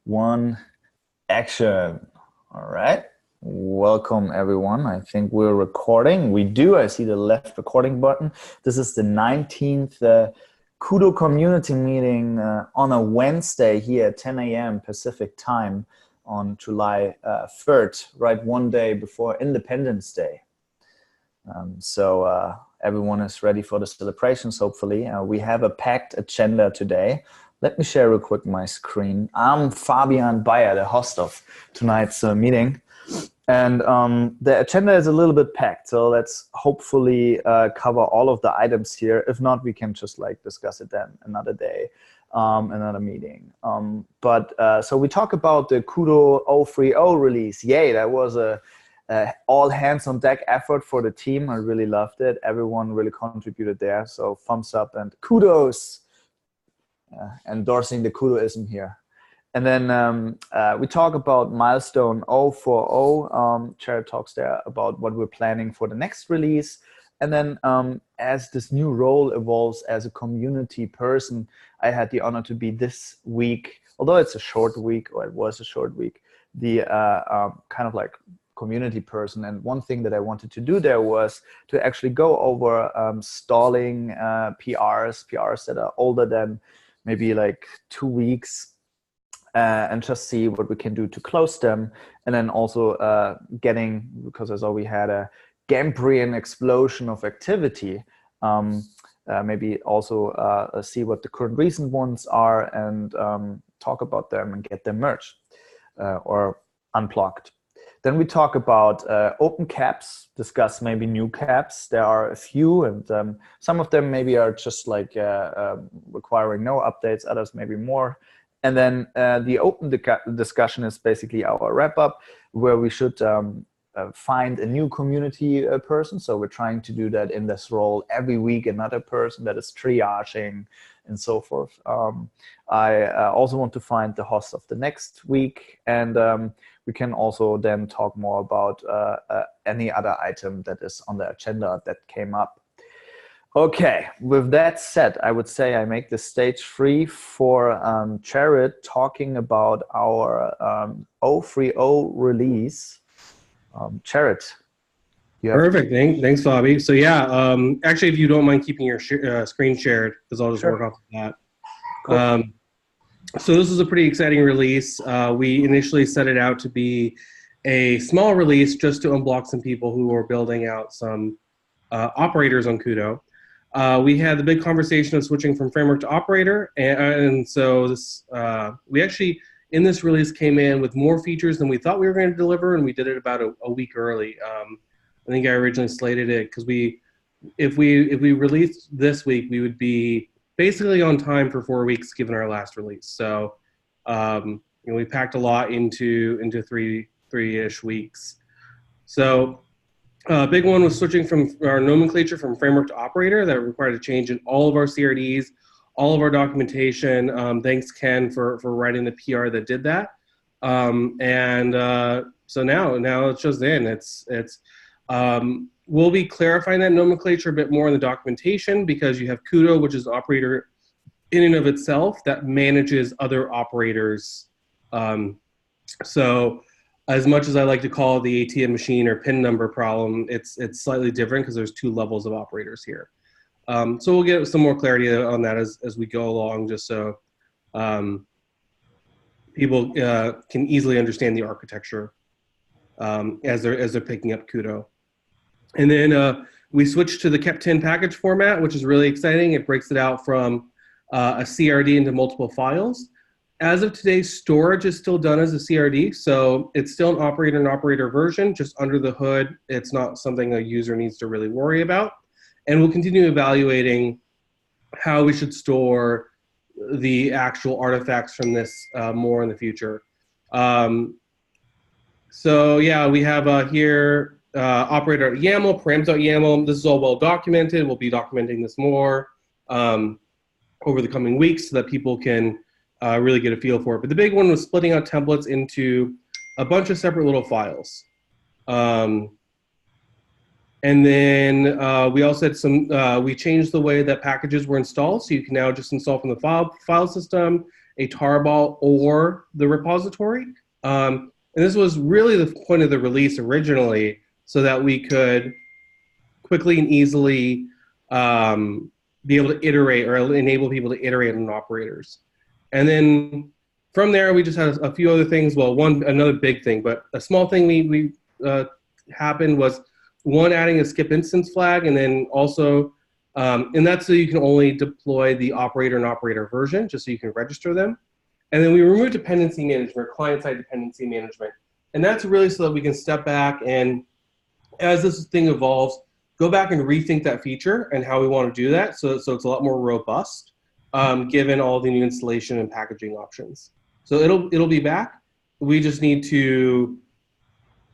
one, action. All right. Welcome, everyone. I think we're recording. We do. I see the left recording button. This is the 19th KUDO community meeting on a Wednesday here at 10 a.m. Pacific time on July 3rd, right one day before Independence Day. So everyone is ready for the celebrations, hopefully. We have a packed agenda today. Let me share real quick my screen. I'm Fabian Baier, the host of tonight's meeting. And the agenda is a little bit packed, so let's hopefully cover all of the items here. If not, we can just discuss it then another day, another meeting. So we talk about the KUDO 030 release. Yay, that was a all hands on deck effort for the team. I really loved it. Everyone really contributed there. So thumbs up and kudos. Endorsing the KUDOism here. And then we talk about milestone 040. Jared talks there about what we're planning for the next release. And then as this new role evolves as a community person, I had the honor to be this week, although it's a short week, or it was a short week, the kind of community person. And one thing that I wanted to do there was to actually go over stalling PRs that are older than maybe 2 weeks, and just see what we can do to close them. And then also getting, because I saw we had a Cambrian explosion of activity, maybe also see what the current recent ones are and talk about them and get them merged or unplugged. Then we talk about open caps, discuss maybe new caps. There are a few, and some of them maybe are just requiring no updates, others maybe more. And then the open discussion is basically our wrap-up, where we should find a new community person. So we're trying to do that in this role every week, another person that is triaging and so forth. I also want to find the host of the next week, and we can also then talk more about any other item that is on the agenda that came up. Okay, with that said, I would say I make the stage free for Jared talking about our 030 release. Jared, you have Perfect. Thanks, Fabi. So yeah, actually, if you don't mind keeping your screen shared, because I'll just Sure. work off of that. Cool. So this is a pretty exciting release. We initially set it out to be a small release just to unblock some people who were building out some operators on KUDO. We had the big conversation of switching from framework to operator, and so this we actually in this release came in with more features than we thought we were going to deliver, and we did it about a week early. I think I originally slated it because if we released this week, we would be basically on time for 4 weeks given our last release. So we packed a lot into three-ish weeks. So big one was switching from our nomenclature from framework to operator. That required a change in all of our CRDs, all of our documentation. Thanks, Ken, for writing the PR that did that. So now it's just in. We'll be clarifying that nomenclature a bit more in the documentation, because you have KUDO, which is an operator in and of itself that manages other operators. So as much as I like to call it the ATM machine or PIN number problem, it's slightly different because there's two levels of operators here. So we'll get some more clarity on that as we go along, just so people can easily understand the architecture as they're picking up KUDO. And then we switched to the KEP10 package format, which is really exciting. It breaks it out from a CRD into multiple files. As of today, storage is still done as a CRD, so it's still an operator version, just under the hood. It's not something a user needs to really worry about. And we'll continue evaluating how we should store the actual artifacts from this more in the future. So yeah, we have here operator.yaml, params.yaml. This is all well documented. We'll be documenting this more over the coming weeks so that people can really get a feel for it. But the big one was splitting out templates into a bunch of separate little files. And then we also had we changed the way that packages were installed. So you can now just install from the file system a tarball or the repository. And this was really the point of the release originally, so that we could quickly and easily be able to iterate or enable people to iterate on operators. And then from there, we just had a few other things. Well, another big thing, but a small thing we happened was one, adding a skip instance flag, and then also, and that's so you can only deploy the operator and operator version, just so you can register them. And then we removed dependency management, client-side dependency management. And that's really so that we can step back and, as this thing evolves, go back and rethink that feature and how we want to do that, so it's a lot more robust, given all the new installation and packaging options. So it'll be back. We just need to,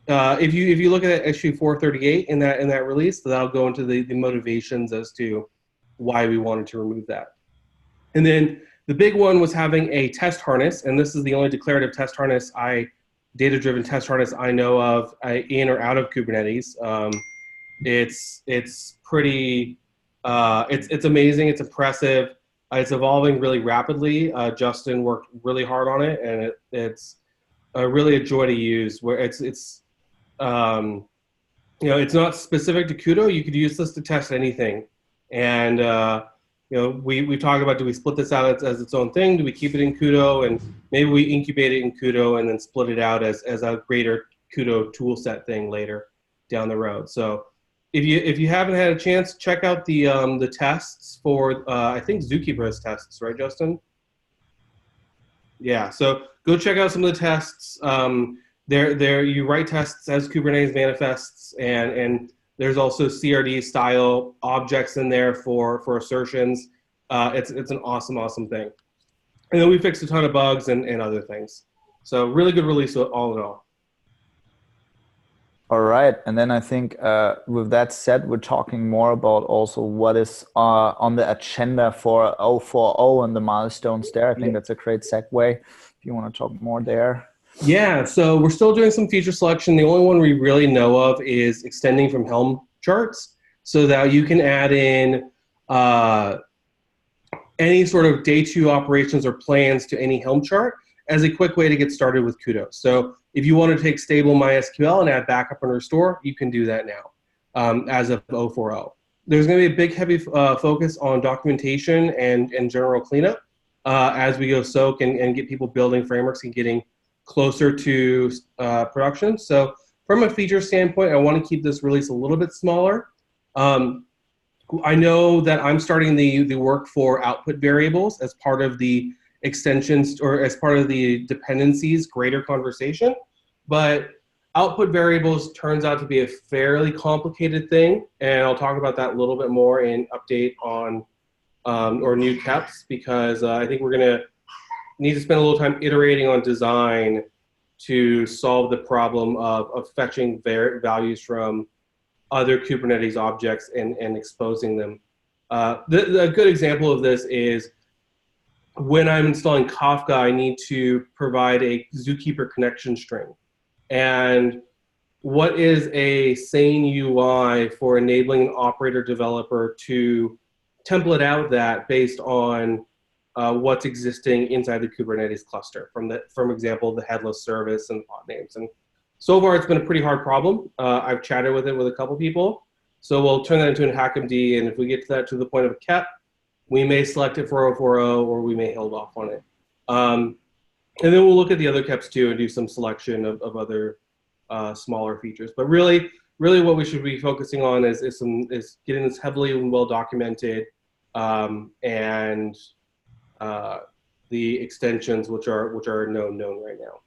if you look at issue 438 in that release, that'll go into the motivations as to why we wanted to remove that. And then the big one was having a test harness, and this is the only declarative test harness data-driven test harness I know of in or out of Kubernetes. It's pretty, it's amazing, it's impressive, it's evolving really rapidly. Justin worked really hard on it, and it's really a joy to use. Where it's you know, it's not specific to KUDO. You could use this to test anything, and you know, we talked about, do we split this out as its own thing? Do we keep it in KUDO, and maybe we incubate it in KUDO and then split it out as a greater KUDO tool set thing later down the road? So if you haven't had a chance, check out the tests for I think Zookeeper has tests, right, Justin? Yeah. So go check out some of the tests. You write tests as Kubernetes manifests, and there's also CRD style objects in there for assertions. It's an awesome thing. And then we fixed a ton of bugs and other things. So really good release all in all. All right, and then I think with that said, we're talking more about also what is on the agenda for 040 and the milestones there. I think that's a great segue if you want to talk more there. Yeah, so we're still doing some feature selection. The only one we really know of is extending from Helm charts, so that you can add in any sort of day 2 operations or plans to any Helm chart as a quick way to get started with KUDO. So if you want to take stable MySQL and add backup and restore, you can do that now as of 040. There's going to be a big, heavy focus on documentation and general cleanup as we go soak and get people building frameworks and getting closer to production. So from a feature standpoint, I want to keep this release a little bit smaller. I know that I'm starting the work for output variables as part of the extensions or as part of the dependencies greater conversation, but output variables turns out to be a fairly complicated thing, and I'll talk about that a little bit more in update on or new KEPs, because I think we're going to need to spend a little time iterating on design to solve the problem of fetching values from other Kubernetes objects and exposing them. A good example of this is when I'm installing Kafka, I need to provide a Zookeeper connection string. And what is a sane UI for enabling an operator developer to template out that based on what's existing inside the Kubernetes cluster, from example, the headless service and pod names. And so far, it's been a pretty hard problem. I've chatted with it with a couple people. So we'll turn that into an HackMD, and if we get to the point of a KEP, we may select it for 040, or we may hold off on it. And then we'll look at the other KEPs too and do some selection of other smaller features. But really what we should be focusing on is getting this heavily and well documented, and the extensions which are known right now.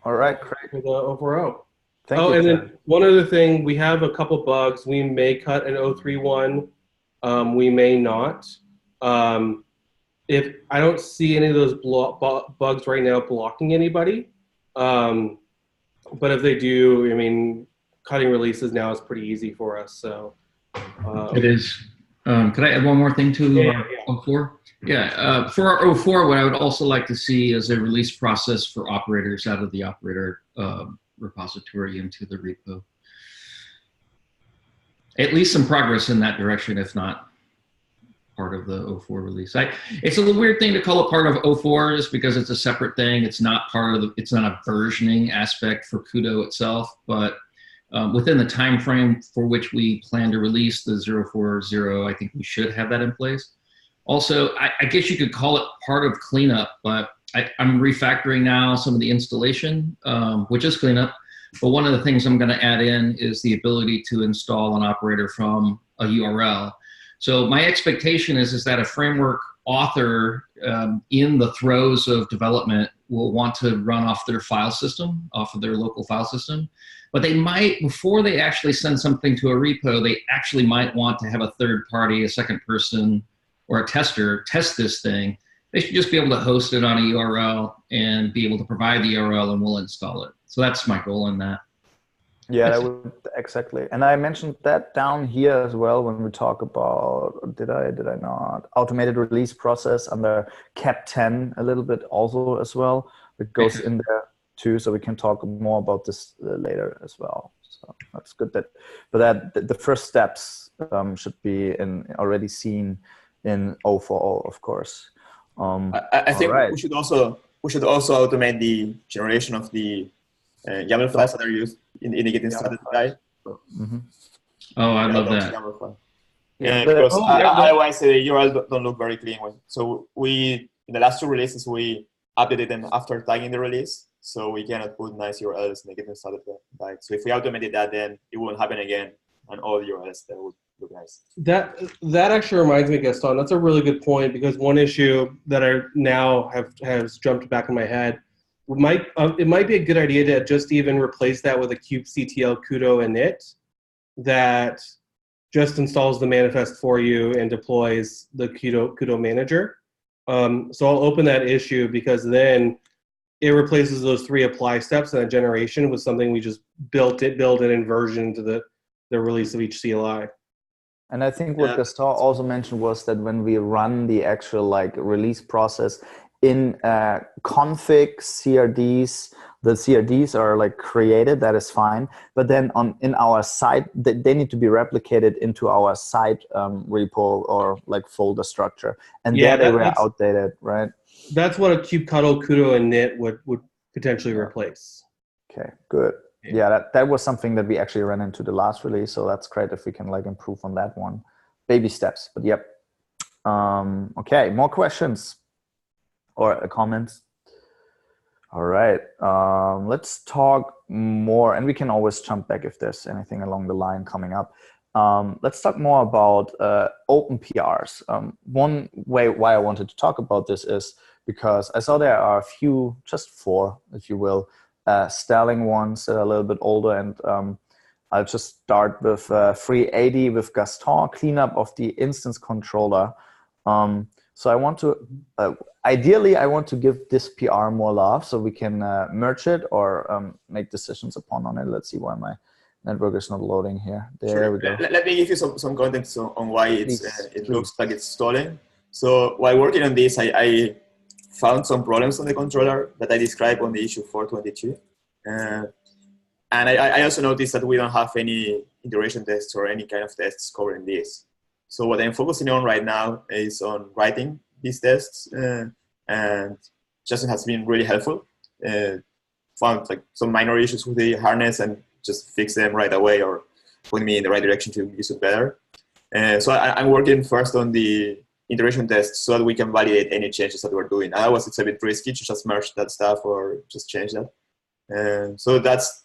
All right, great. For the 040. Thank you. And then one other thing, we have a couple bugs. We may cut an 031. We may not. If I don't see any of those bugs right now blocking anybody, but if they do, I mean, cutting releases now is pretty easy for us. So it is. Could I add one more thing to 04? Yeah, for our 04, what I would also like to see is a release process for operators out of the operator repository into the repo. At least some progress in that direction, if not part of the 04 release. It's a little weird thing to call it part of 04 just because it's a separate thing. It's not part of it's not a versioning aspect for KUDO itself, but within the time frame for which we plan to release the 040, I think we should have that in place. Also, I guess you could call it part of cleanup, but I'm refactoring now some of the installation, which is cleanup. But one of the things I'm going to add in is the ability to install an operator from a URL. So my expectation is that a framework author in the throes of development will want to run off their file system, off of their local file system. But they might, before they actually send something to a repo, they actually might want to have a third party, a second person, or a tester test this thing. They should just be able to host it on a URL and be able to provide the URL, and we'll install it. So that's my goal in that. Yeah, that would, exactly. And I mentioned that down here as well when we talk about, did I not? Automated release process under CAP 10 a little bit also as well. It goes in there too, so we can talk more about this later as well. So that's good. But the first steps should be already seen in 040, of course. I think we should also automate the generation of the YAML files that are used in the getting started guide. Mm-hmm. Oh, I love that. Yeah, because otherwise the URL don't look very clean. So in the last two releases, we updated them after tagging the release. So we cannot put nice URLs in the getting started guide. So if we automated that, then it won't happen again on all the URLs. That would look nice. That actually reminds me, Gaston, that's a really good point, because one issue that I now has jumped back in my head, it might be a good idea to just even replace that with a kubectl KUDO init that just installs the manifest for you and deploys the KUDO manager. So I'll open that issue, because then it replaces those 3 apply steps in a generation with something we just built in and version into the release of each CLI. And I think what Gaston also mentioned was that when we run the actual release process in config CRDs, the CRDs are created, that is fine. But then in our site, they need to be replicated into our site repo or folder structure. And there they were outdated, right? That's what a kubectl KUDO init would potentially replace. Okay, good. Yeah, that was something that we actually ran into the last release, so that's great if we can improve on that one. Baby steps, but yep. Okay, more questions or comments? All right, let's talk more, and we can always jump back if there's anything along the line coming up. Let's talk more about open PRs. One way why I wanted to talk about this is because I saw there are a few, just 4, if you will, styling ones that are a little bit older, and I'll just start with 380 with Gaston, cleanup of the instance controller. So I want to, ideally, I want to give this PR more love so we can merge it or make decisions on it. Let's see why my network is not loading here. There we go. Let me give you some context on why it looks like it's stalling. So while working on this, I found some problems on the controller that I described on the issue 422. And I also noticed that we don't have any integration tests or any kind of tests covering this. So what I'm focusing on right now is on writing these tests, and Justin has been really helpful. Found some minor issues with the harness and just fix them right away or point me in the right direction to use it better. So I'm working first on the integration tests so that we can validate any changes that we're doing. Otherwise, it's a bit risky to just merge that stuff or just change that. So that's,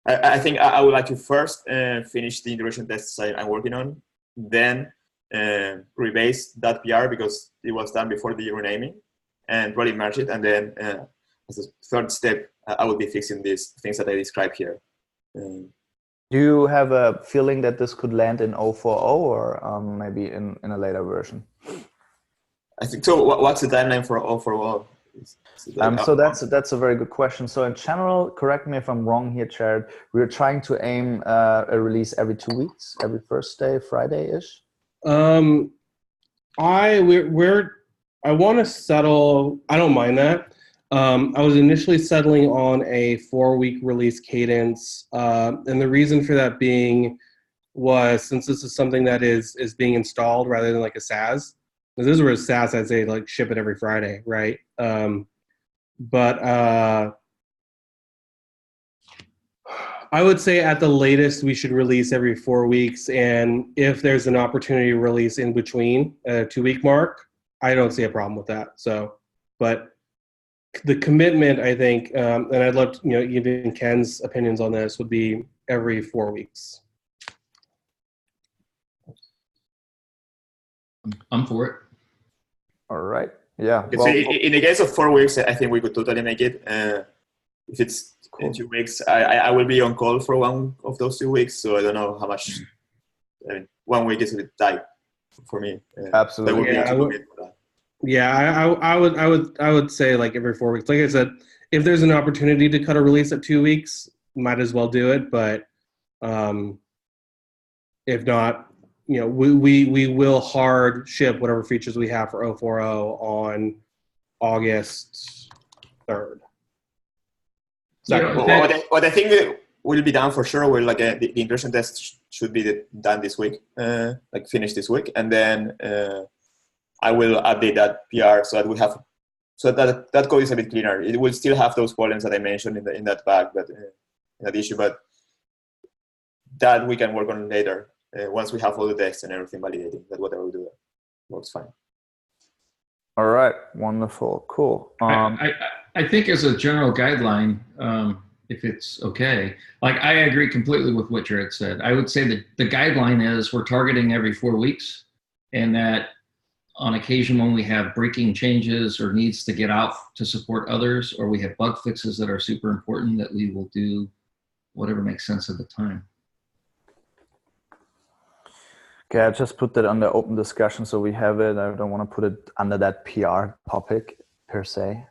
I think I would like to first finish the integration tests I'm working on, then rebase that PR because it was done before the renaming, and really merge it. And then as a third step, I will be fixing these things that I described here. Do you have a feeling that this could land in 040 or maybe in a later version? I think so. What's the timeline for 040? So that's a very good question. So in general, correct me if I'm wrong here, Jared, we're trying to aim a release every 2 weeks, every first day, Friday-ish? I want to settle, I don't mind that. I was initially settling on a 4-week release cadence. And the reason for that being, was, since this is something that is being installed rather than like a SaaS, because this was a SaaS, I'd say like ship it every Friday, right? But I would say at the latest we should release every 4 weeks, and if there's an opportunity to release in between a 2-week mark, I don't see a problem with that. So, but the commitment, I think, and I'd love to, even Ken's opinions on this, would be every 4 weeks. I'm for it. All right. Yeah. So in the case of 4 weeks, I think we could totally make it. If it's cool. In 2 weeks, I will be on call for one of those 2 weeks. So I don't know how much. I mean, 1 week is a bit tight for me. Absolutely. I would say like every 4 weeks. Like I said, if there's an opportunity to cut a release at 2 weeks, might as well do it. But if not, we will hard ship whatever features we have for 040 on August 3rd. What I think will be done for sure will the integration test should be done this week, finished this week, and then I will update that PR so that we have that code is a bit cleaner. It will still have those problems that I mentioned in that bug, but in that issue, but that we can work on later once we have all the tests and everything validated. That whatever we do works fine. All right, wonderful, cool. I think as a general guideline, if it's okay, I agree completely with what Jared said. I would say that the guideline is we're targeting every 4 weeks, and that on occasion when we have breaking changes or needs to get out to support others, or we have bug fixes that are super important, that we will do whatever makes sense at the time. Okay, I just put that under open discussion so we have it. I don't want to put it under that PR topic per se.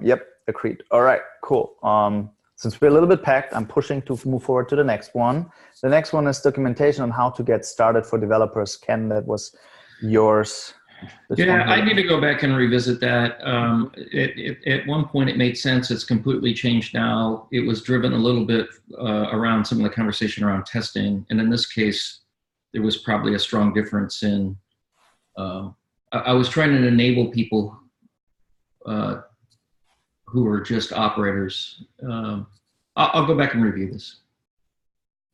Yep, agreed. All right, cool. Since we're a little bit packed, I'm pushing to move forward to the next one. The next one is documentation on how to get started for developers. Ken, that was yours. I need to go back and revisit that. At one point it made sense. It's completely changed now. It was driven a little bit around some of the conversation around testing. And in this case, there was probably a strong difference in, I was trying to enable people who are just operators. I'll go back and review this.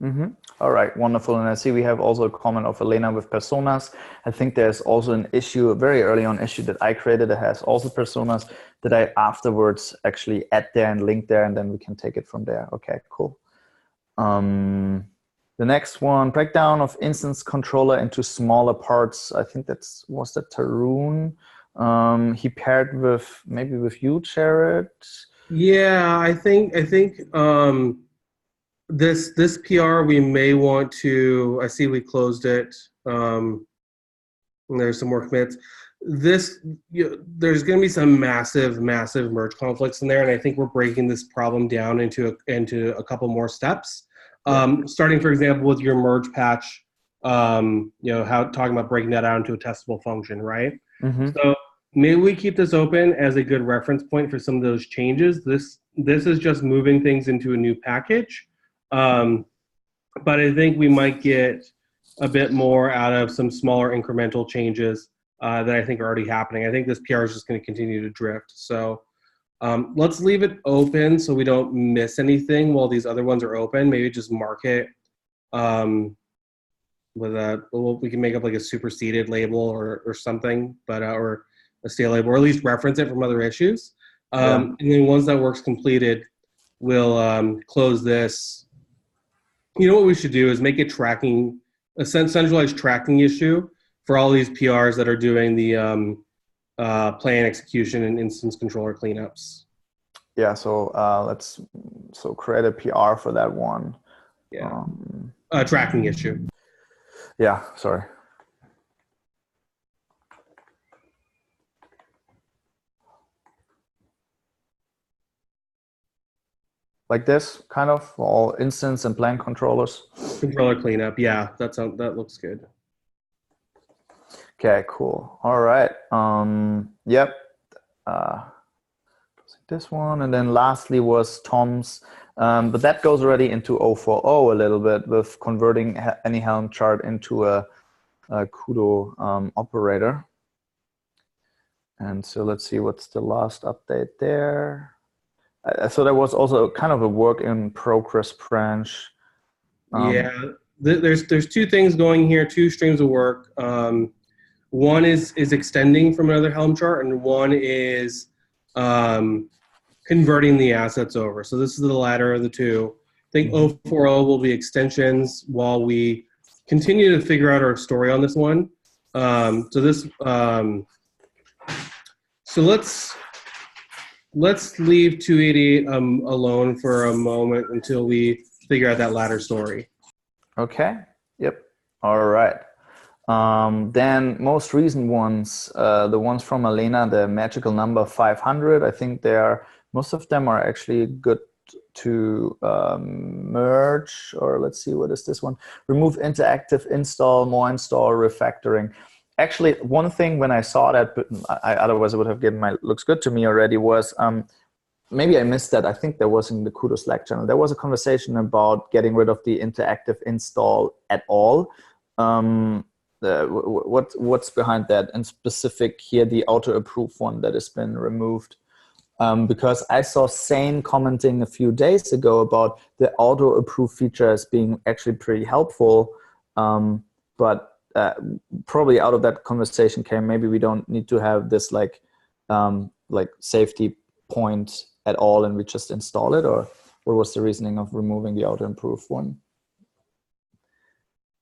Mm-hmm. All right, wonderful. And I see we have also a comment of Elena with personas. I think there's also an issue, a very early on issue that I created that has also personas that I afterwards actually add there and link there, and then we can take it from there. Okay, cool. The next one, breakdown of instance controller into smaller parts. I think was that Tarun. He paired with maybe with you, Jared. Yeah, I think this PR we may want to. I see we closed it. And there's some more commits. There's going to be some massive merge conflicts in there, and I think we're breaking this problem down into a couple more steps. Starting, for example, with your merge patch, talking about breaking that out into a testable function, right? Mm-hmm. So maybe we keep this open as a good reference point for some of those changes. This is just moving things into a new package, but I think we might get a bit more out of some smaller incremental changes that I think are already happening. I think this PR is just going to continue to drift. So let's leave it open so we don't miss anything while these other ones are open. Maybe just mark it we can make up like a superseded label or something, but or a stale label, or at least reference it from other issues. And then once that work's completed, we'll close this. You know what we should do is make a centralized tracking issue for all these PRs that are doing the plan execution and instance controller cleanups. Yeah, so let's create a PR for that one. Yeah, tracking issue. Yeah, sorry. Like this, kind of, for all instance and plan controllers. Controller cleanup, yeah, that looks good. Okay, cool. All right. Yep. This one, and then lastly was Tom's But that goes already into 040 a little bit with converting any Helm chart into a KUDO operator. And so let's see what's the last update there. So there was also kind of a work in progress branch. There's two things going here, two streams of work. One is extending from another Helm chart, and one is converting the assets over. So this is the latter of the two. I think 040 will be extensions while we continue to figure out our story on this one. So let's leave 288 alone for a moment until we figure out that latter story. Okay. Yep. All right. Then most recent ones, the ones from Elena, the magical number 500. I think most of them are actually good to merge. Or let's see, what is this one? Remove interactive install, more install, refactoring. Actually, one thing when I saw that, but otherwise I would have given looks good to me already, was maybe I missed that. I think there was in the KUDO Slack channel. There was a conversation about getting rid of the interactive install at all. What's behind that? And specific here, the auto approve one that has been removed. Because I saw Sane commenting a few days ago about the auto approve feature as being actually pretty helpful, but probably out of that conversation came, maybe we don't need to have this like safety point at all, and we just install it. Or what was the reasoning of removing the auto improve one?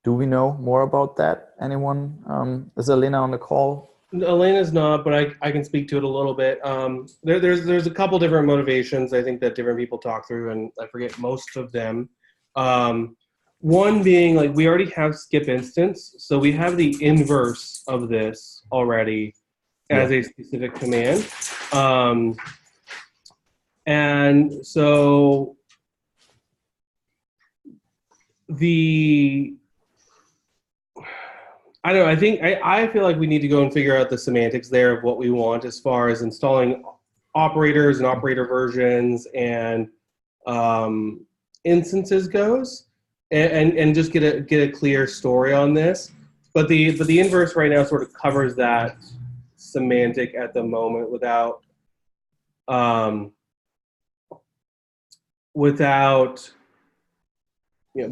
Do we know more about that? Anyone? Is Elena on the call? Elena's not, but I can speak to it a little bit. There's a couple different motivations I think that different people talk through, and I forget most of them. One being, like, we already have skip instance, so we have the inverse of this already as a specific command. And so I don't know, I feel like we need to go and figure out the semantics there of what we want as far as installing operators and operator versions and instances goes. And just get a clear story on this, but the inverse right now sort of covers that semantic at the moment without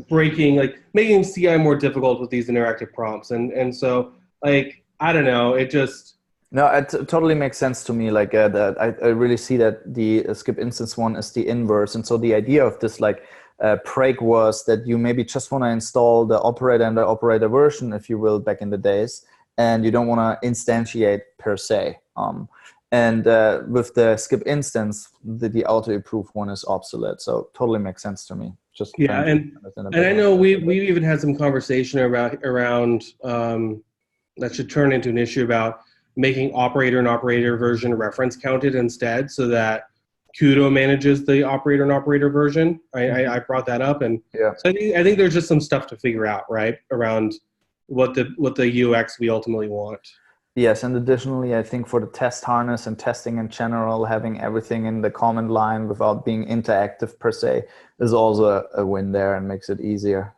breaking, like making CI more difficult with these interactive prompts, and so, like, I don't know, it just. No, it totally makes sense to me. Like that, I really see that the skip instance one is the inverse, and so the idea of this break was that you maybe just want to install the operator and the operator version, if you will, back in the days, and you don't want to instantiate per se. And with the skip instance, the auto approve one is obsolete. So totally makes sense to me. Just and I know we even had some conversation around that should turn into an issue about making operator and operator version reference counted instead, so that KUDO manages the operator and operator version. I brought that up, and so I think there's just some stuff to figure out, right, around what the UX we ultimately want. Yes, and additionally, I think for the test harness and testing in general, having everything in the command line without being interactive per se is also a win there and makes it easier.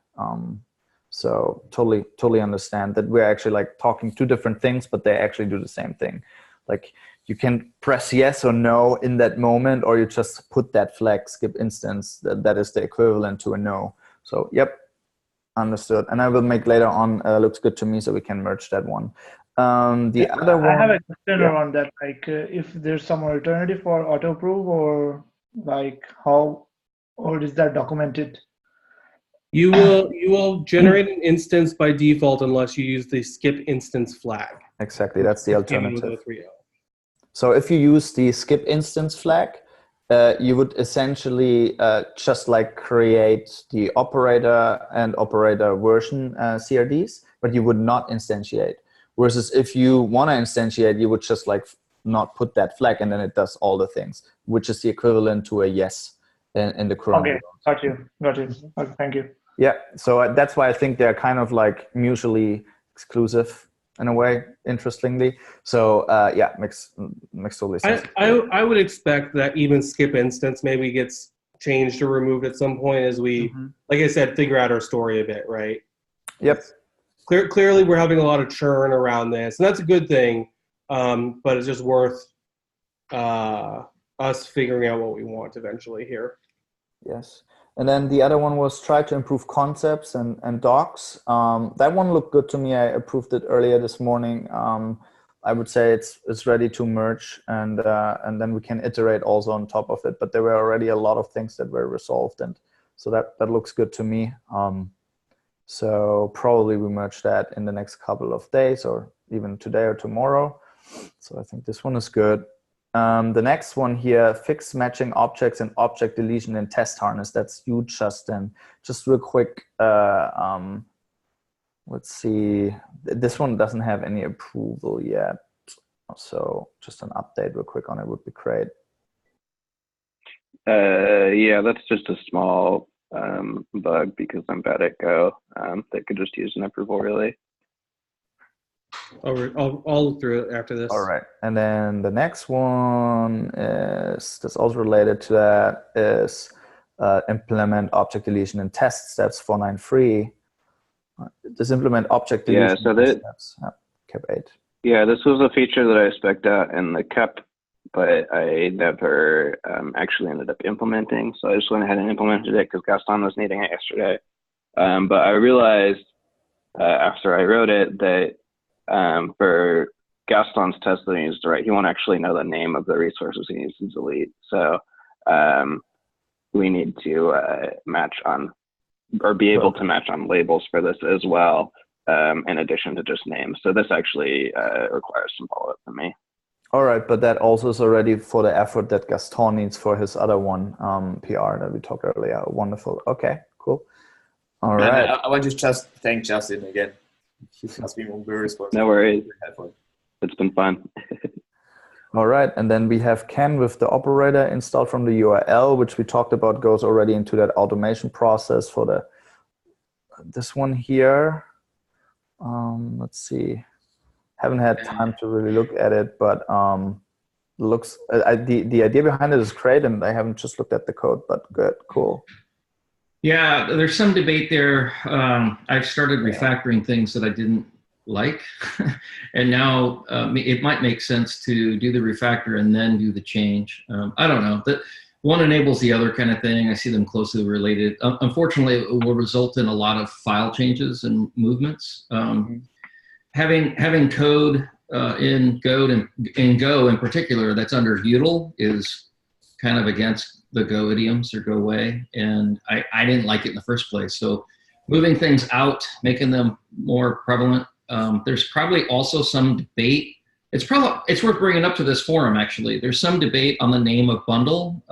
So totally understand that we're actually like talking two different things, but they actually do the same thing. Like, you can press yes or no in that moment, or you just put that flag skip instance that is the equivalent to a no. So yep, understood. And I will make later on looks good to me, so we can merge that one. The other one, I have a question around that. Like, if there's some alternative for auto approve, or like how, or is that documented? You will generate an instance by default unless you use the skip instance flag. Exactly, that's the alternative. So if you use the skip instance flag, you would essentially just like create the operator and operator version CRDs, but you would not instantiate. Versus if you want to instantiate, you would just like not put that flag, and then it does all the things, which is the equivalent to a yes in the Chrome. Okay, got you. Okay, thank you. Yeah, so that's why I think they're kind of like mutually exclusive in a way, interestingly. So yeah, makes totally sense. I would expect that even skip instance maybe gets changed or removed at some point as we, like I said, figure out our story a bit, right? Yep. Clearly, we're having a lot of churn around this, and that's a good thing. But it's just worth us figuring out what we want eventually here. Yes. And then the other one was try to improve concepts and docs. That one looked good to me. I approved it earlier this morning. I would say it's ready to merge, and then we can iterate also on top of it. But there were already a lot of things that were resolved, and so that looks good to me. So probably we merge that in the next couple of days, or even today or tomorrow. So I think this one is good. The next one here, fix matching objects and object deletion in test harness. That's you, Justin. Just real quick, let's see. This one doesn't have any approval yet. So just an update real quick on it would be great. Yeah, that's just a small bug because I'm bad at Go. They could just use an approval, really. I'll look through it after this. All right. And then the next one that's also related to that is implement object deletion in test steps 493. This implement object deletion in test steps. Cap 8. Yeah, this was a feature that I spec'd out in the CUP, but I never actually ended up implementing. So I just went ahead and implemented it because Gaston was needing it yesterday. But I realized after I wrote it that for Gaston's test that he needs to write, he won't actually know the name of the resources he needs to delete. So we need to match on, or be able to match on labels for this as well, in addition to just names. So this actually requires some follow-up from me. All right, but that also is already for the effort that Gaston needs for his other one, PR that we talked earlier. Wonderful. Okay, cool. All right. I want to just thank Justin again. He has been very responsible. No worries. It's been fun. All right, and then we have Ken with the operator installed from the URL, which we talked about goes already into that automation process for this one here. Let's see. Haven't had time to really look at it, but looks the idea behind it is great, and I haven't just looked at the code, but good, cool. Yeah, there's some debate there. I've started refactoring things that I didn't like, and now it might make sense to do the refactor and then do the change. I don't know. That one enables the other kind of thing. I see them closely related. Unfortunately, it will result in a lot of file changes and movements. Having code in Go in particular that's under util is kind of against the Go idioms or Go way, and I didn't like it in the first place. So moving things out, making them more prevalent. There's probably also some debate. It's worth bringing up to this forum, actually. There's some debate on the name of bundle,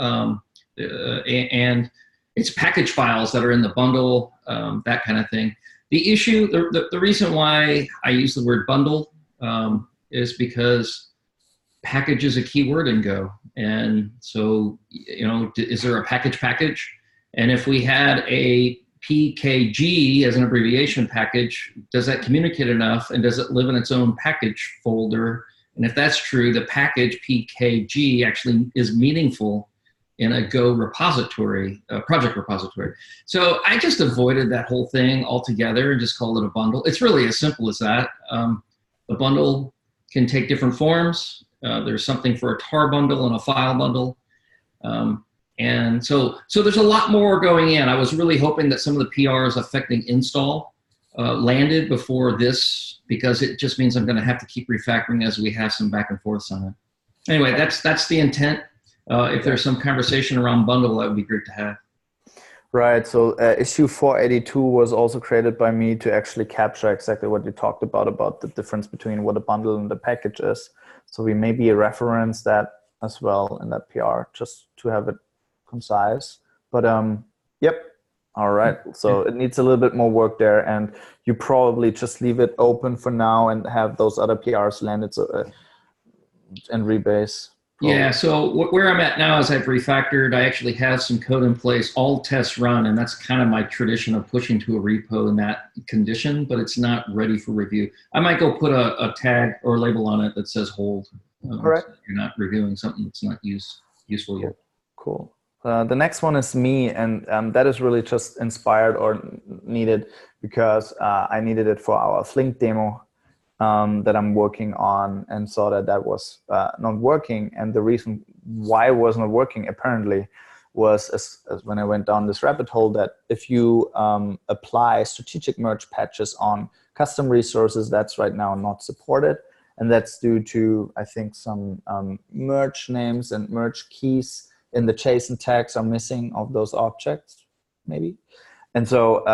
and it's package files that are in the bundle, that kind of thing. The issue, the reason why I use the word bundle is because package is a keyword in Go. And so, is there a package? And if we had a PKG as an abbreviation package, does that communicate enough, and does it live in its own package folder? And if that's true, the package PKG actually is meaningful in a Go repository, a project repository. So I just avoided that whole thing altogether and just called it a bundle. It's really as simple as that. The bundle can take different forms. There's something for a tar bundle and a file bundle. And so there's a lot more going in. I was really hoping that some of the PRs affecting install landed before this, because it just means I'm going to have to keep refactoring as we have some back and forths on it. Anyway, that's the intent. If there's some conversation around bundle, that would be great to have. Right. So issue 482 was also created by me to actually capture exactly what you talked about the difference between what a bundle and the package is. So we maybe reference that as well in that PR, just to have it concise. But yep. All right. So it needs a little bit more work there, and you probably just leave it open for now and have those other PRs landed and rebase. Yeah, so where I'm at now is I've refactored. I actually have some code in place, all tests run, and that's kind of my tradition of pushing to a repo in that condition, but it's not ready for review. I might go put a tag or label on it that says hold. All right. So you're not reviewing something that's not useful yet. Cool. The next one is me, and that is really just inspired or needed because I needed it for our Flink demo that I'm working on, and saw that that was not working. And the reason why it was not working apparently was as when I went down this rabbit hole, that if you apply strategic merge patches on custom resources, that's right now not supported. And that's due to, I think, some merge names and merge keys in the JSON tags are missing of those objects, maybe. And so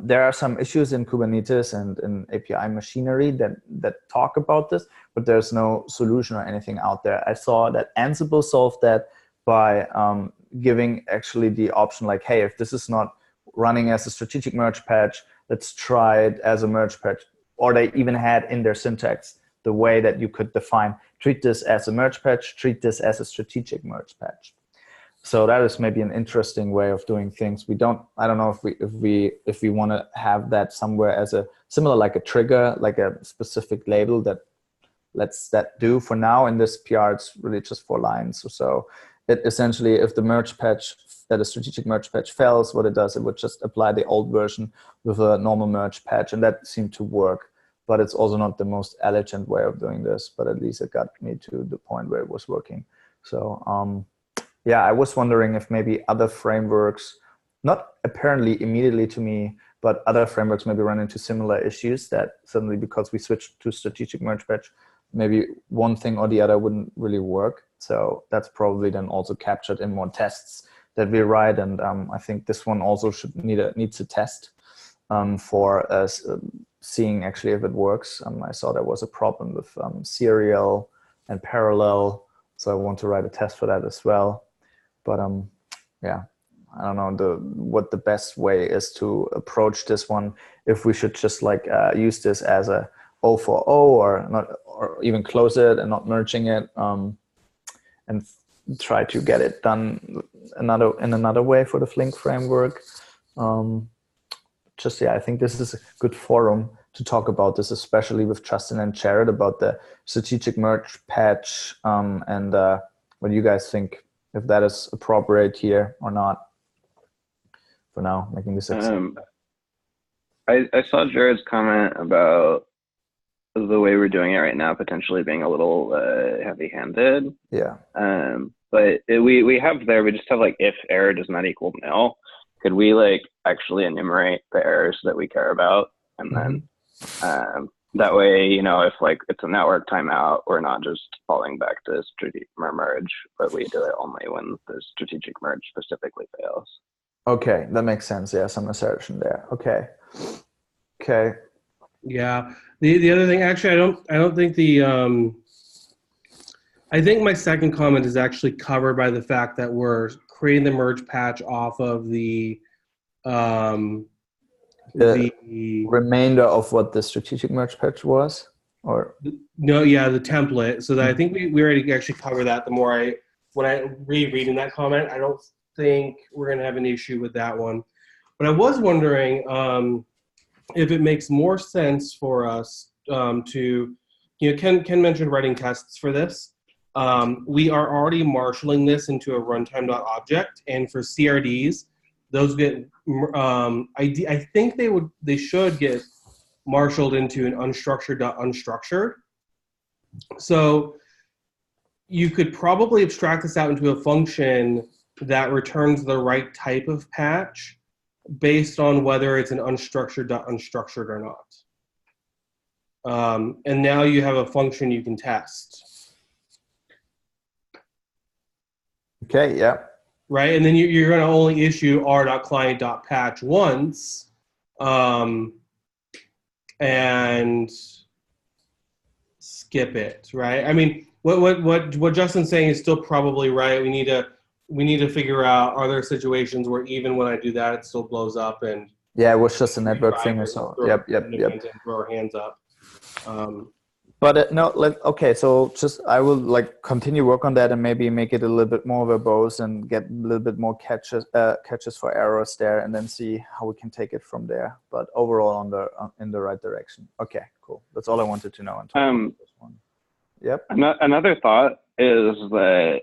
there are some issues in Kubernetes and in API machinery that talk about this, but there's no solution or anything out there. I saw that Ansible solved that by giving actually the option like, hey, if this is not running as a strategic merge patch, let's try it as a merge patch. Or they even had in their syntax the way that you could define, treat this as a merge patch, treat this as a strategic merge patch. So that is maybe an interesting way of doing things. I don't know if we want to have that somewhere as a similar, like a trigger, like a specific label that lets that do. For now in this PR, it's really just 4 lines or so. It essentially, if the merge patch, that a strategic merge patch fails, what it does, it would just apply the old version with a normal merge patch, and that seemed to work. But it's also not the most elegant way of doing this, but at least it got me to the point where it was working. So yeah, I was wondering if maybe other frameworks, not apparently immediately to me, but other frameworks maybe run into similar issues, that suddenly because we switched to strategic merge patch, maybe one thing or the other wouldn't really work. So that's probably then also captured in more tests that we write. And I think this one also needs a test for us seeing actually if it works. I saw there was a problem with serial and parallel. So I want to write a test for that as well. But yeah, I don't know what the best way is to approach this one. If we should just like use this as a O for O, or not, or even close it and not merging it, and try to get it done in another way for the Flink framework. Just yeah, I think this is a good forum to talk about this, especially with Justin and Jared, about the strategic merge patch, and what you guys think, if that is appropriate here or not. For now, making this accessible. I saw Jared's comment about the way we're doing it right now potentially being a little heavy-handed. Yeah. But we have there, we just have like if error does not equal nil. Could we like actually enumerate the errors that we care about, and then that way, you know, if like it's a network timeout, we're not just falling back to strategic merge, but we do it only when the strategic merge specifically fails. Okay, that makes sense. Yeah, some assertion there. Okay. Yeah. The other thing, actually, I don't think I think my second comment is actually covered by the fact that we're creating the merge patch off of the remainder of what the strategic merge patch was, or no, yeah, the template. So that I think we already actually covered that. When I rereading that comment, I don't think we're gonna have an issue with that one. But I was wondering if it makes more sense for us to, you know, Ken mentioned writing tests for this. We are already marshaling this into a runtime.object, and for CRDs, those get I think they should get marshaled into an unstructured.unstructured. So you could probably abstract this out into a function that returns the right type of patch based on whether it's an unstructured.unstructured or not. And now you have a function you can test. Okay, yeah. Right, and then you're going to only issue r.client.patch once, and skip it. Right. I mean, what Justin's saying is still probably right. We need to figure out, are there situations where even when I do that, it still blows up? And yeah, it was just a network thing or so. Yep. Throw our hands up. But no, okay. So just I will like continue work on that and maybe make it a little bit more verbose and get a little bit more catches for errors there, and then see how we can take it from there. But overall, in the right direction. Okay, cool. That's all I wanted to know. This one. Yep. Another thought is that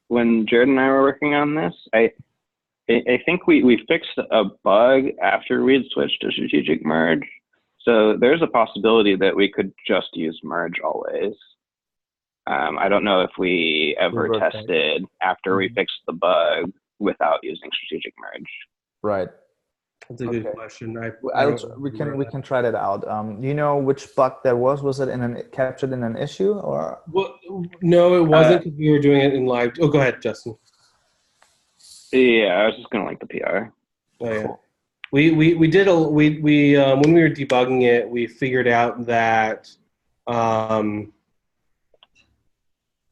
when Jared and I were working on this, I think we fixed a bug after we'd switched to strategic merge. So there's a possibility that we could just use merge always. I don't know if we ever tested after we fixed the bug without using strategic merge. Right. That's a good question. We can try that out. Do you know which bug that was? Was it captured in an issue or? Well, no, it wasn't because we were doing it in live. Oh, go ahead, Justin. Yeah, I was just gonna link the PR. Oh yeah, we did when we were debugging it, we figured out that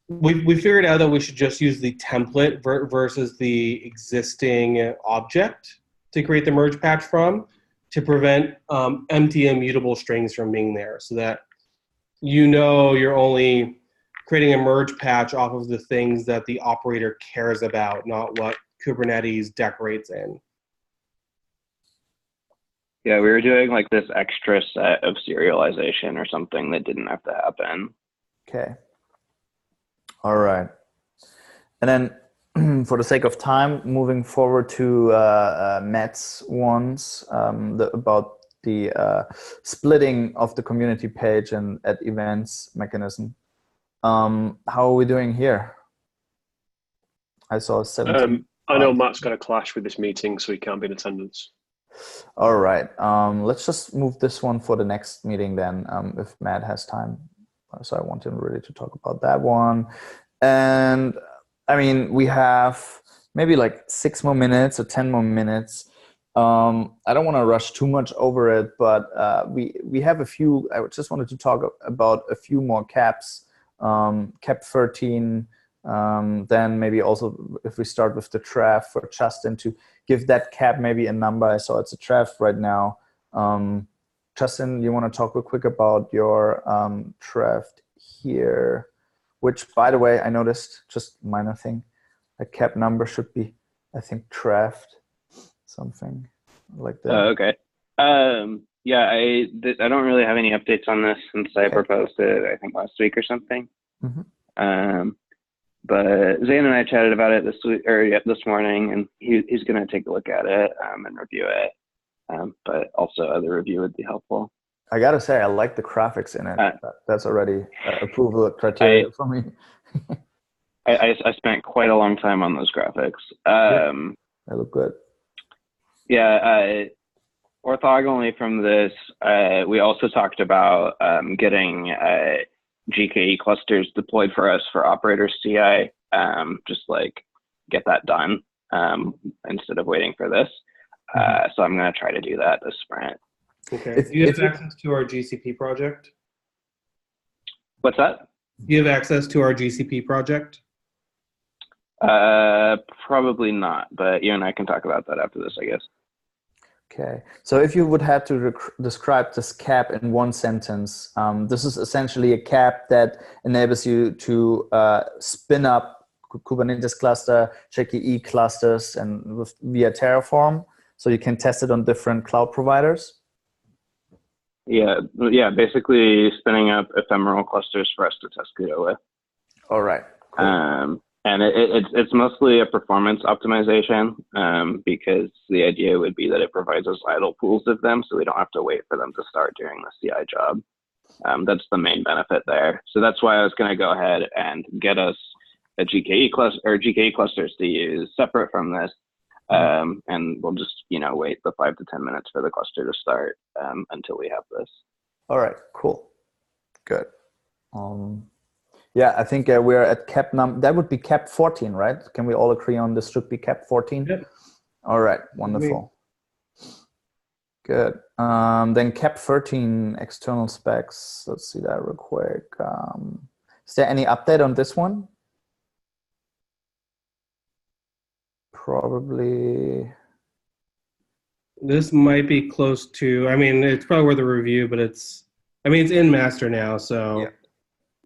we figured out that we should just use the template versus the existing object to create the merge patch from, to prevent empty immutable strings from being there, so that you're only creating a merge patch off of the things that the operator cares about, not what Kubernetes decorates in. Yeah, we were doing like this extra set of serialization or something that didn't have to happen. Okay. All right. And then for the sake of time, moving forward to Matt's ones about the splitting of the community page and at events mechanism. How are we doing here? I saw 17. I know Matt's got a clash with this meeting, so he can't be in attendance. All right. Let's just move this one for the next meeting then, if Matt has time. So I want him really to talk about that one. And I mean, we have maybe like 6 more minutes or 10 more minutes. I don't want to rush too much over it, but we have a few. I just wanted to talk about a few more caps. Cap 13. Then maybe also if we start with the TREF for Justin to give that cap maybe a number. I saw it's a TREF right now. Justin, you want to talk real quick about your TREF here, which by the way, I noticed, just minor thing, a cap number should be, I think, TREF, something like that. Okay. Yeah, I don't really have any updates on this since I proposed it, I think last week or something. Mm-hmm. But Zane and I chatted about it this morning, and he's going to take a look at it and review it. But also other review would be helpful. I gotta say, I like the graphics in it. That's already approval criteria for me. I spent quite a long time on those graphics. They look good. Yeah. Orthogonally from this, we also talked about getting GKE clusters deployed for us for operator CI, just like get that done instead of waiting for this. So I'm going to try to do that this sprint. Okay. Do you have access to our GCP project? What's that? Do you have access to our GCP project? Probably not, but you and I can talk about that after this, I guess. Okay, so if you would have to describe this cap in one sentence, this is essentially a cap that enables you to spin up Kubernetes cluster, JKE clusters, and via Terraform, so you can test it on different cloud providers. Yeah, basically spinning up ephemeral clusters for us to test KUDO with. All right. Cool. And it's mostly a performance optimization because the idea would be that it provides us idle pools of them, so we don't have to wait for them to start during the CI job. That's the main benefit there. So that's why I was going to go ahead and get us a GKE cluster or GKE clusters to use separate from this, and we'll just wait the 5 to 10 minutes for the cluster to start until we have this. All right. Cool. Good. Yeah, I think we're at cap that would be cap 14, right? Can we all agree on this should be cap 14? Yep. All right, wonderful. Good. Then cap 13 external specs. Let's see that real quick. Is there any update on this one? Probably. This might be close to, it's probably worth a review, but it's in master now, so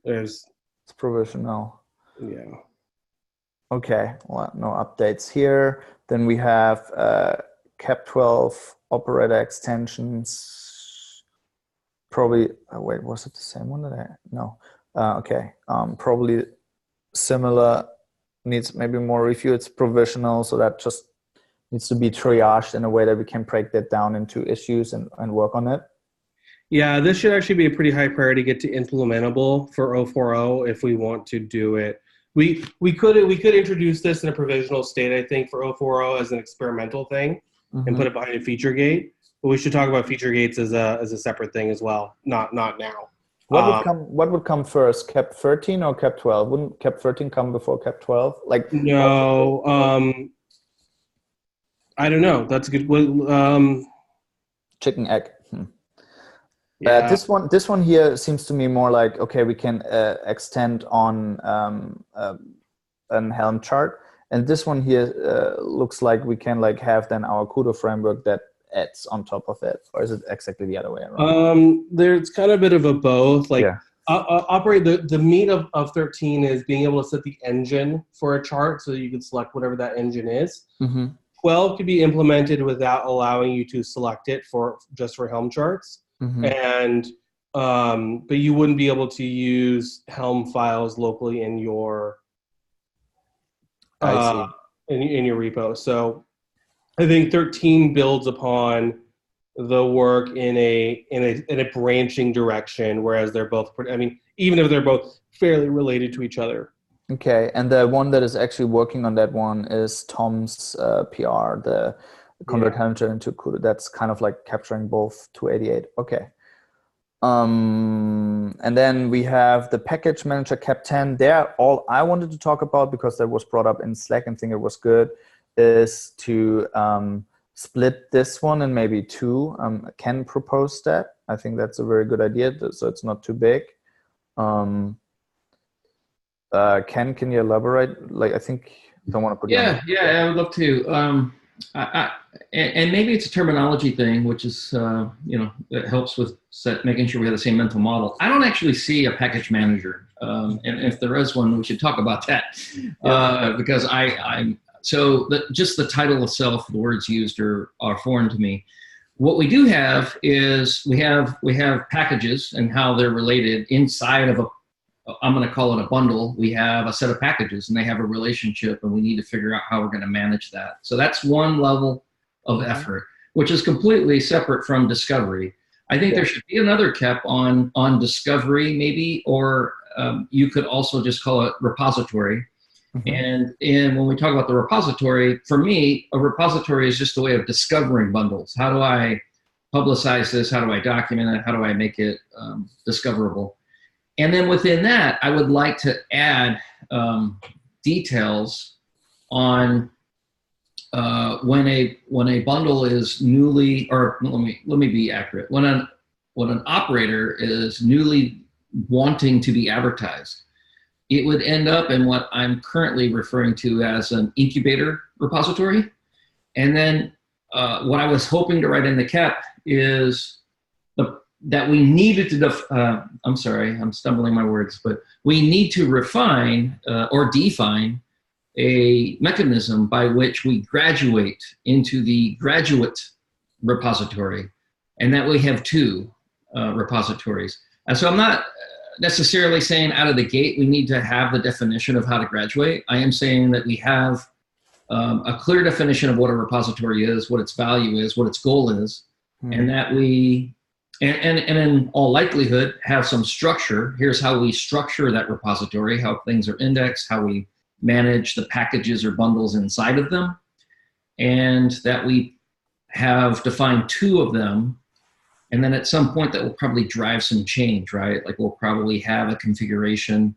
there's... It's provisional. Yeah. Okay, well, no updates here. Then we have cap 12 operator extensions. Probably, wait, was it the same one? No. Okay, probably similar needs maybe more review. It's provisional, so that just needs to be triaged in a way that we can break that down into issues and work on it. Yeah, this should actually be a pretty high priority to get to implementable for 040 if we want to do it. We could introduce this in a provisional state, I think, for 040 as an experimental thing and put it behind a feature gate. But we should talk about feature gates as a separate thing as well, not now. What would come first, CAP 13 or CAP 12? Wouldn't CAP 13 come before CAP 12? Like no, I don't know. That's a good. Chicken egg. Yeah. This one here seems to me more like, okay, we can extend on an Helm chart, and this one here looks like we can like have then our KUDO framework that adds on top of it, or is it exactly the other way around? There's kind of a bit of a both. Like operate the meat of 13 is being able to set the engine for a chart, so you can select whatever that engine is. 12 could be implemented without allowing you to select it just for Helm charts. And but you wouldn't be able to use Helm files locally in your in your repo. So I think 13 builds upon the work in a branching direction, whereas they're both, I mean, even if they're both fairly related to each other. Okay, and the one that is actually working on that one is Tom's PR, the convert Helm chart into KUDO. That's kind of like capturing both 288. Okay. And then we have the package manager CAP 10. There, all I wanted to talk about, because that was brought up in Slack and think it was good, is to split this one in maybe two. Ken proposed that. I think that's a very good idea, so it's not too big. Ken, can you elaborate? Like, I think I don't want to put yeah, I would love to. And maybe it's a terminology thing, which is it helps with making sure we have the same mental model. I don't actually see a package manager, and if there is one, we should talk about that because just the title itself, the words used are foreign to me. What we do have is we have packages and how they're related inside of I'm going to call it a bundle. We have a set of packages and they have a relationship, and we need to figure out how we're going to manage that. So that's one level of effort, which is completely separate from discovery. I think there should be another CAP on discovery maybe, or you could also just call it repository. And when we talk about the repository, for me, a repository is just a way of discovering bundles. How do I publicize this? How do I document it? How do I make it discoverable? And then within that, I would like to add details on when a bundle is newly, or let me be accurate. When an operator is newly wanting to be advertised, it would end up in what I'm currently referring to as an incubator repository. And then what I was hoping to write in the CAP is that we needed to, I'm sorry, I'm stumbling my words, but we need to refine or define a mechanism by which we graduate into the graduate repository, and that we have two repositories. And so I'm not necessarily saying out of the gate we need to have the definition of how to graduate. I am saying that we have a clear definition of what a repository is, what its value is, what its goal is, and that we and in all likelihood have some structure. Here's how we structure that repository, how things are indexed, how we manage the packages or bundles inside of them, and that we have defined two of them. And then at some point that will probably drive some change, right? Like we'll probably have a configuration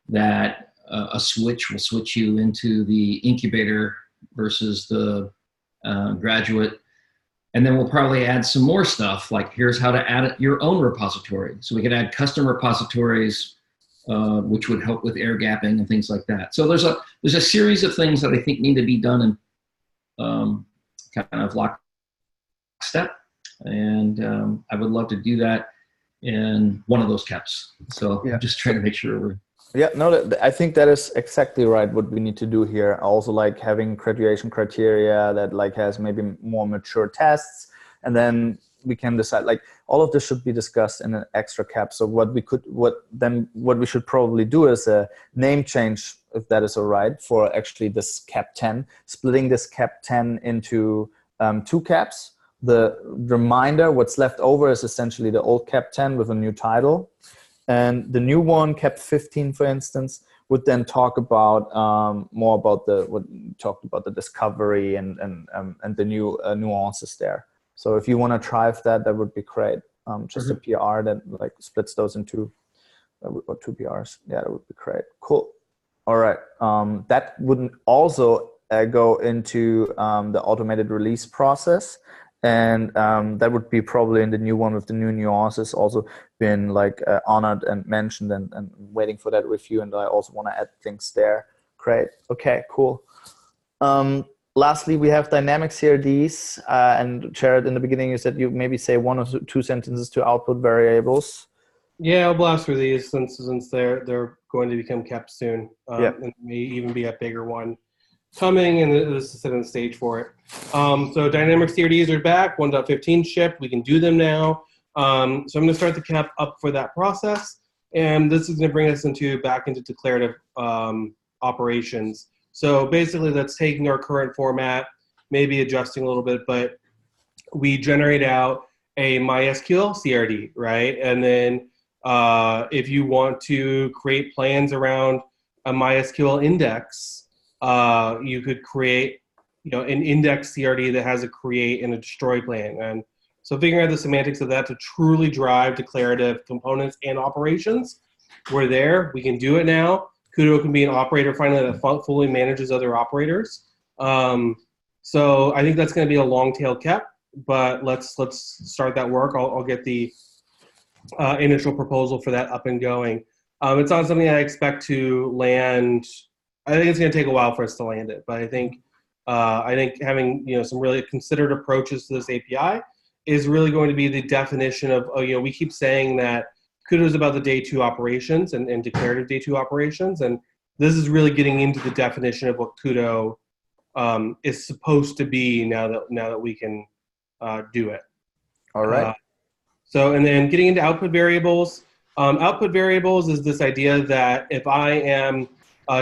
that a switch will switch you into the incubator versus the graduate. And then we'll probably add some more stuff, like here's how to add your own repository. So we could add custom repositories, which would help with air gapping and things like that. So there's a series of things that I think need to be done in kind of lockstep. And I would love to do that in one of those CAPs. So I'm just trying to make sure we're... Yeah, no, I think that is exactly right what we need to do here. Also, like having graduation criteria that like has maybe more mature tests, and then we can decide, like all of this should be discussed in an extra CAP. So what we should probably do is a name change if that is all right, for actually this cap 10, splitting this cap 10 into 2 caps. The reminder, what's left over, is essentially the old cap 10 with a new title. And the new one, cap 15, for instance, would then talk about more about what you talked about, the discovery and the new nuances there. So if you want to try that, that would be great. Just a PR that like splits those into or 2 PRs. Yeah, that would be great. Cool. All right. That wouldn't also go into the automated release process. And that would be probably in the new one with the new nuances also been like honored and mentioned and waiting for that review. And I also want to add things there. Great. Okay, cool. Lastly, we have dynamic CRDs. And Jared, in the beginning, you said you maybe say 1 or 2 sentences to output variables. Yeah, I'll blast through these since they're going to become kept soon. And may even be a bigger one coming, and this is setting the stage for it. So dynamic CRDs are back, 1.15 shipped. We can do them now. So I'm going to start the cap up for that process, and this is going to bring us back into declarative operations. So basically, that's taking our current format, maybe adjusting a little bit, but we generate out a MySQL CRD, right? And then if you want to create plans around a MySQL index, you could create, an index CRD that has a create and a destroy plan. And so figuring out the semantics of that to truly drive declarative components and operations, we're there. We can do it now. KUDO can be an operator finally that fully manages other operators. So I think that's going to be a long tail kept, but let's start that work. I'll get the initial proposal for that up and going. It's not something I expect to land. I think it's going to take a while for us to land it, but I think having some really considered approaches to this API is really going to be the definition of we keep saying that KUDO is about the day 2 operations and declarative day 2 operations, and this is really getting into the definition of what KUDO is supposed to be now that we can do it. All right. So and then getting into output variables. Output variables is this idea that if I am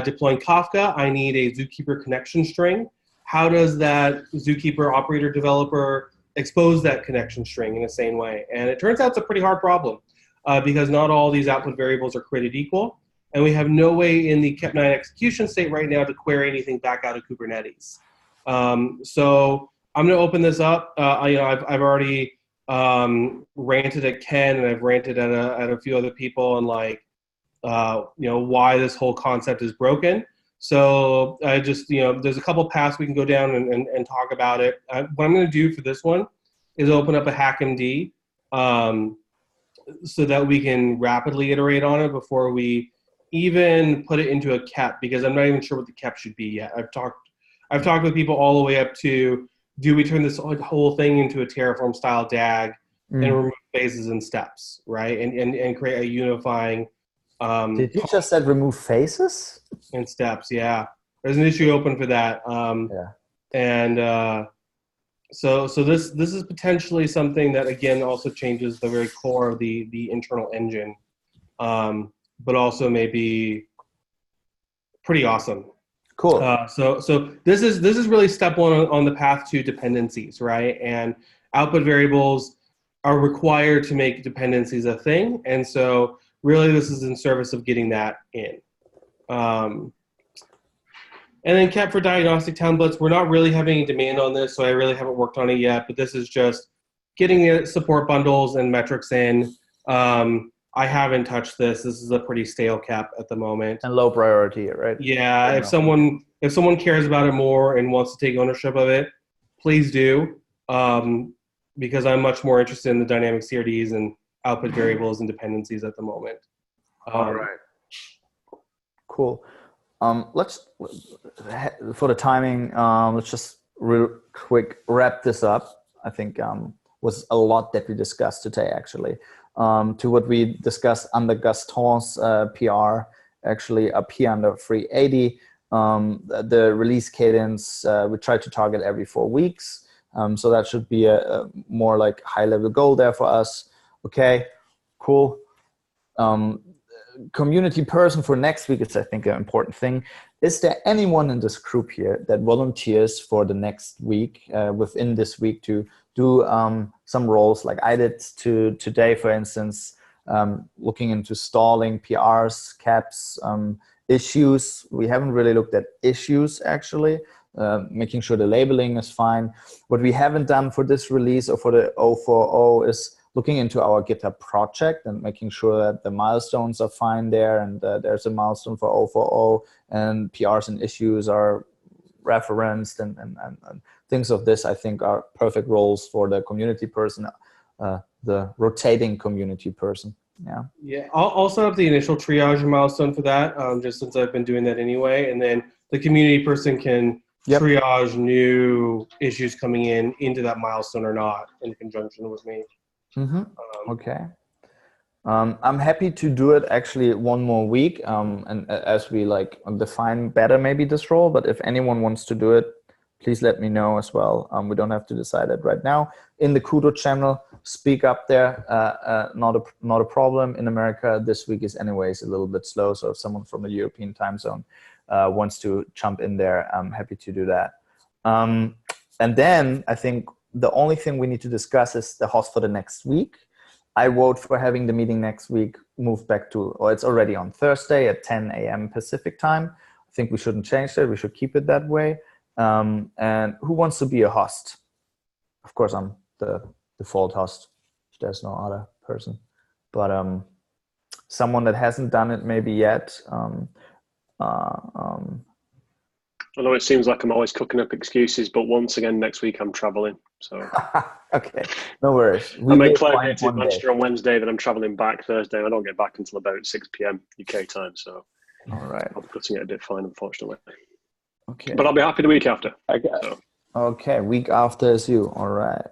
deploying Kafka, I need a Zookeeper connection string. How does that Zookeeper operator developer expose that connection string in the same way? And it turns out it's a pretty hard problem because not all these output variables are created equal. And we have no way in the KEP9 execution state right now to query anything back out of Kubernetes. So I'm going to open this up. I've already ranted at Ken, and I've ranted at a few other people, and why this whole concept is broken. So I just, there's a couple paths we can go down and talk about it. What I'm going to do for this one is open up a HackMD so that we can rapidly iterate on it before we even put it into a KEP, because I'm not even sure what the KEP should be yet. I've talked with people all the way up to, do we turn this whole thing into a Terraform style DAG and remove phases and steps, right? And create a unifying. Did you just said remove phases? And steps, yeah. There's an issue open for that. And so this is potentially something that, again, also changes the very core of the internal engine, but also may be pretty awesome. Cool. So this is really step 1 on the path to dependencies, right? And output variables are required to make dependencies a thing, and so really this is in service of getting that in. And then KEP for diagnostic templates, we're not really having any demand on this, so I really haven't worked on it yet, but this is just getting the support bundles and metrics in. I haven't touched this. This is a pretty stale KEP at the moment. And low priority, right? Yeah, if someone cares about it more and wants to take ownership of it, please do, because I'm much more interested in the dynamic CRDs and output variables and dependencies at the moment. All right. Cool. Let's, for the timing, let's just real quick wrap this up. I think was a lot that we discussed today, actually. To what we discussed under Gaston's PR, actually up here under 380. The release cadence, we try to target every 4 weeks. So that should be a more like high level goal there for us. Okay, cool. community person for next week is, I think, an important thing. Is there anyone in this group here that volunteers for the next week, within this week, to do some roles like I did today, for instance, looking into stalling, PRs, caps, issues. We haven't really looked at issues, actually, making sure the labeling is fine. What we haven't done for this release or for the 040 is looking into our GitHub project and making sure that the milestones are fine there, and there's a milestone for 040, and PRs and issues are referenced, and things of this, I think, are perfect roles for the community person, the rotating community person. Yeah, I'll set up the initial triage milestone for that, just since I've been doing that anyway, and then the community person can triage new issues coming into that milestone or not in conjunction with me. Okay. I'm happy to do it actually one more week, and as we like define better maybe this role, but if anyone wants to do it, please let me know as well. We don't have to decide it right now. In the KUDO channel, speak up there. Not a problem. In America, this week is anyways a little bit slow, so if someone from the European time zone wants to jump in there, I'm happy to do that. And then I think the only thing we need to discuss is the host for the next week. I vote for having the meeting next week moved back to, or it's already on Thursday at 10 a.m. Pacific time. I think we shouldn't change that. We should keep it that way. And who wants to be a host? Of course, I'm the default host. There's no other person. But someone that hasn't done it maybe yet. Although it seems like I'm always cooking up excuses, but once again next week I'm traveling. So okay, no worries. I make clear to Manchester on Wednesday that I'm traveling back Thursday. I don't get back until about 6 p.m. UK time. So all right, I'm cutting it a bit fine, unfortunately. Okay, but I'll be happy the week after. So. Okay, week after is you. All right,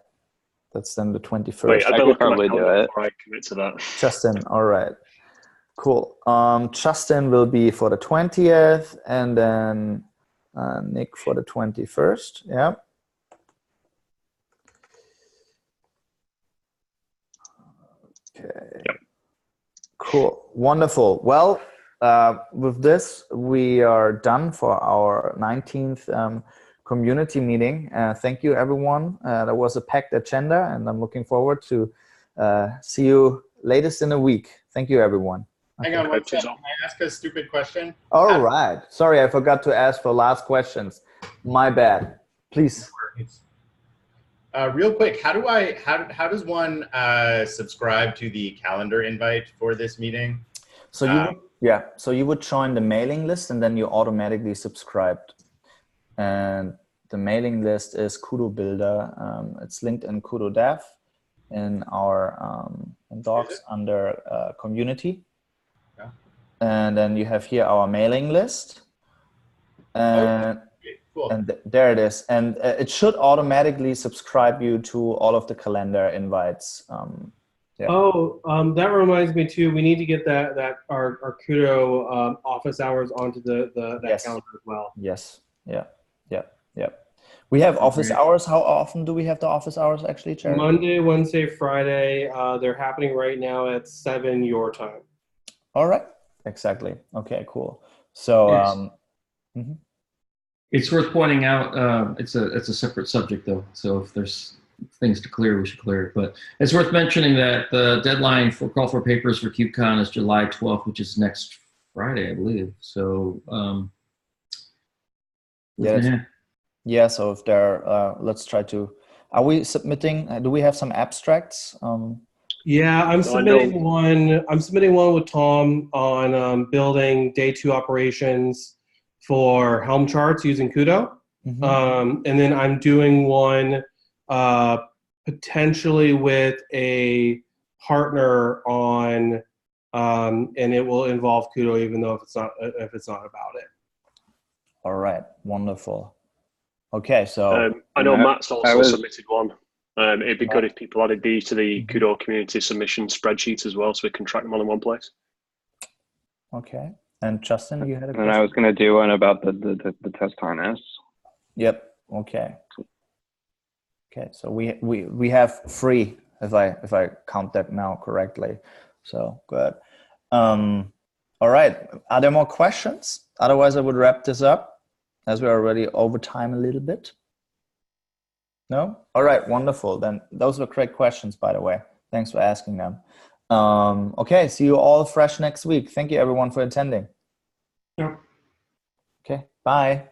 that's then the 21st. Wait, I could probably do it. I commit to that. Justin, all right, cool. Justin will be for the 20th, and then Nick for the 21st. Yeah. Okay. Yep. Cool. Wonderful. Well, with this, we are done for our 19th community meeting. Thank you, everyone. That was a packed agenda, and I'm looking forward to see you latest in a week. Thank you, everyone. Hang on one second. Can I ask a stupid question? All right. Sorry, I forgot to ask for last questions. My bad. Please. Real quick, how does one subscribe to the calendar invite for this meeting? So you would join the mailing list, and then you automatically subscribed. And the mailing list is KUDO Builder. It's linked in KUDO Dev in our docs under community. Yeah. And then you have here our mailing list. And cool. And there it is. And it should automatically subscribe you to all of the calendar invites. Yeah. Oh, that reminds me too. We need to get our KUDO office hours onto that Yes. calendar as well. Yes. Yeah. We have office hours. How often do we have the office hours actually, Jared? Monday, Wednesday, Friday. They're happening right now at 7 your time. All right. Exactly. Okay. Cool. So. It's worth pointing out, it's a separate subject though, so if there's things to clear, we should clear it. But it's worth mentioning that the deadline for call for papers for KubeCon is July 12th, which is next Friday, I believe. So, yeah, so if there let's try to, are we submitting, do we have some abstracts? Yeah, I'm submitting one with Tom on building day 2 operations for Helm charts using KUDO. And then I'm doing one potentially with a partner on, and it will involve KUDO even though if it's not about it. All right, wonderful. Okay, so I know Matt's also submitted one. It'd be good if people added these to the KUDO community submission spreadsheet as well, so we can track them all in one place. Okay. And Justin, you had a question? And I was going to do one about the test harness. Yep. Okay. Okay. So we have 3 if I count that now correctly. So good. All right. Are there more questions? Otherwise, I would wrap this up as we're already over time a little bit. No? All right. Wonderful. Then those were great questions, by the way. Thanks for asking them. Okay. See you all fresh next week. Thank you, everyone, for attending. Yep. Okay. Bye.